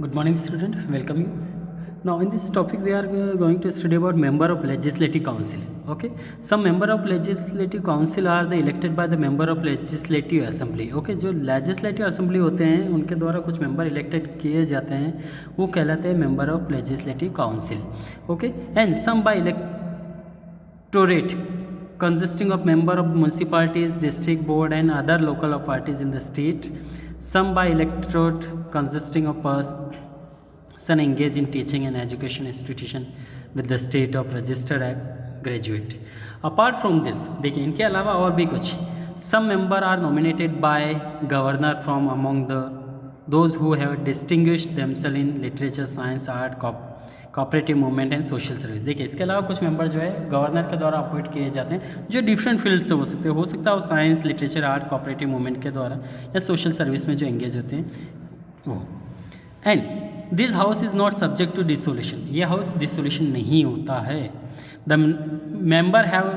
Good morning, student. Welcome you. Now, in this topic, we are going to study about member of legislative council. Okay, some member of legislative council are the elected by the member of legislative assembly. Okay, जो legislative assembly होते हैं उनके द्वारा कुछ member elected किए जाते हैं वो कहलाते हैं member of legislative council. Okay, and some by electorate consisting of member of municipalities, district board, and other local parties in the state. Some by electorate consisting of person engaged in teaching and education institution with the state of registered graduate. Apart from this, देखिए इनके अलावा और भी कुछ some member are nominated by governor from among those who have distinguished themselves in literature, science, art, cooperative movement and social service. देखिए इसके अलावा कुछ मेंबर जो है गवर्नर के द्वारा अपॉइंट किए जाते हैं जो डिफरेंट फील्ड से हो सकते हैं. हो सकता है वो science, literature, art, cooperative movement के द्वारा या सोशल सर्विस में जो एंगेज होते हैं वो. And this house is not subject to dissolution. ये हाउस डिसोल्यूशन नहीं होता है. The member have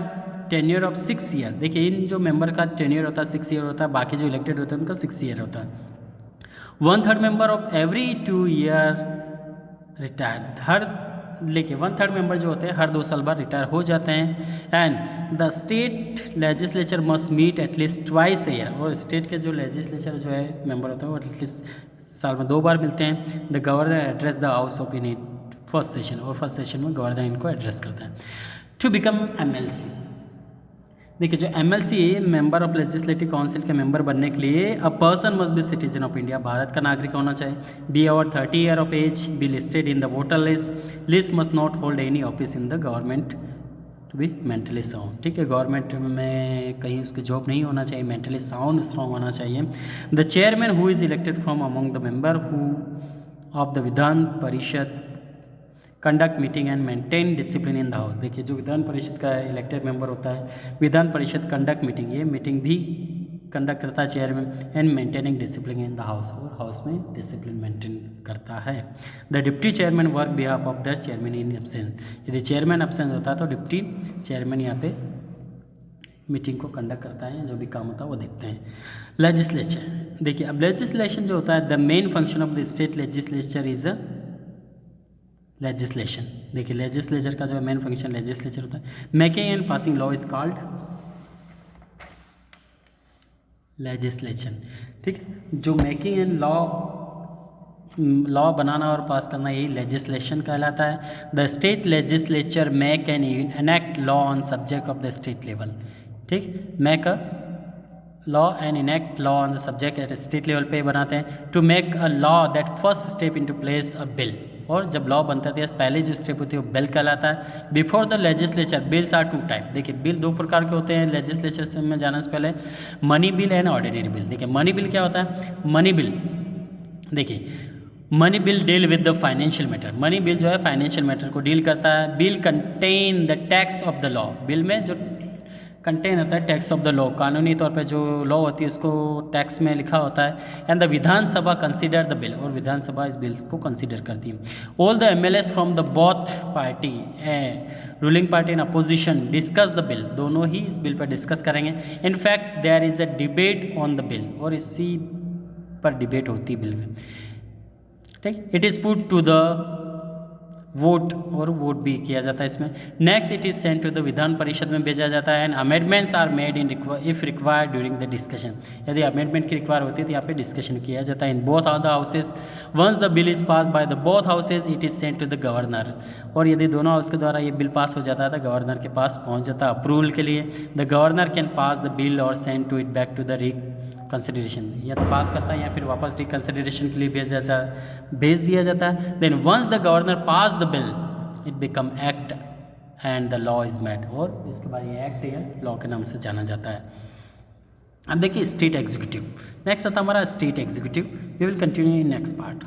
tenure of 6 year. देखिए इन जो मेंबर का टेन्योर होता है 6 ईयर होता है. बाकी जो इलेक्टेड होते हैं उनका 6 ईयर होता है. 1/3 member of every 2 year retired. हर लेके 1/3 मेंबर जो होते हैं हर 2 साल बाद रिटायर हो जाते हैं. And the state legislature must meet at least twice year. और स्टेट के जो लेजिस्लेचर जो है मेंबर होते हैं वो एटलीस्ट साल में 2 बार मिलते हैं. The governor address the house of in first session. और फर्स्ट सेशन में गवर्नर इनको एड्रेस करता है. To become MLC. देखिए जो MLC member of legislative council के मेंबर बनने के लिए a person must be citizen of India. Bharat का नागरिक होना चाहिए. Be over 30 year of age. Be listed in the voter list must not hold any office in the government. To be mentally sound. ठीक है, government में कहीं उसके job नहीं होना चाहिए. मेंटली साउंड स्ट्रॉन्ग होना चाहिए. The chairman who is elected from among the member who of the Vidhan परिषद conduct meeting and maintain discipline in the house. देखिए जो विधान परिषद का इलेक्टेड मेंबर होता है विधान परिषद कंडक्ट मीटिंग, ये मीटिंग भी कंडक्ट करता है chairman. And maintaining discipline in the house. और हाउस में डिसिप्लिन मेंटेन करता है. The deputy chairman work behalf of the chairman in absence. यदि चेयरमैन एब्सेंस होता है तो डिप्टी चेयरमैन यहाँ पे मीटिंग को कंडक्ट करता है. जो भी काम होता है वो देखते हैं. लेजिस्लेचर. देखिए अब लेजिस्लेशन जो होता है the main function of the state legislature is a legislation. देखिए लेजिस्लेचर का जो मेन फंक्शन लेजिस्लेचर होता है. Making and passing law is called legislation. ठीक है, जो मेकिंग एंड लॉ बनाना और पास करना यही लेजिस्लेशन कहलाता है. The state legislature make and enact law on subject of the state level. ठीक, make a law and enact law on the subject at state level पे बनाते हैं. To make a law that first step in to place a bill. और जब law बनता है पहले जो स्टेप होती है वो बिल कहलाता है. Before the legislature bills are 2 type. देखिए बिल 2 प्रकार के होते हैं लेजिस्लेचर से में जाने से पहले. Money bill and ordinary bill. देखिए मनी बिल क्या होता है. मनी बिल देखिए money bill deal with the financial matter. Money bill जो है फाइनेंशियल मैटर को डील करता है. Bill contain the tax of the law. Bill में जो कंटेन होता है टैक्स ऑफ द लॉ, कानूनी तौर पे जो लॉ होती है उसको टैक्स में लिखा होता है. And the Vidhan Sabha consider the bill. और विधानसभा इस बिल को कंसीडर करती है. All the MLAs from the both party ruling party and opposition discuss the bill. दोनों ही इस बिल पर डिस्कस करेंगे. In fact there is a debate on the bill. और इसी पर डिबेट होती है बिल में. ठीक, it is put to the vote. और वोट भी किया जाता है इसमें. Next it is sent to the Vidhan Parishad में भेजा जाता है. And amendments are made in if required during the discussion. यदि अमेंडमेंट की रिक्वायर होती है तो यहाँ पे डिस्कशन किया जाता है in both of the houses. Once the bill is pass by the both houses it is sent to the governor. और यदि दोनों हाउस के द्वारा ये बिल पास हो जाता है तो गवर्नर के पास पहुँच जाता है अप्रूवल के लिए. The governor can pass the bill or send to it back to the consideration. या तो पास करता है या फिर वापस रिकंसिडरेशन के लिए भेज दिया जाता है. Then once the governor pass the bill it become act and the law is made. और इसके बाद ये एक्ट या लॉ के नाम से जाना जाता है. अब देखिए स्टेट एग्जीक्यूटिव. नेक्स्ट आता हमारा state executive. We will continue in next part.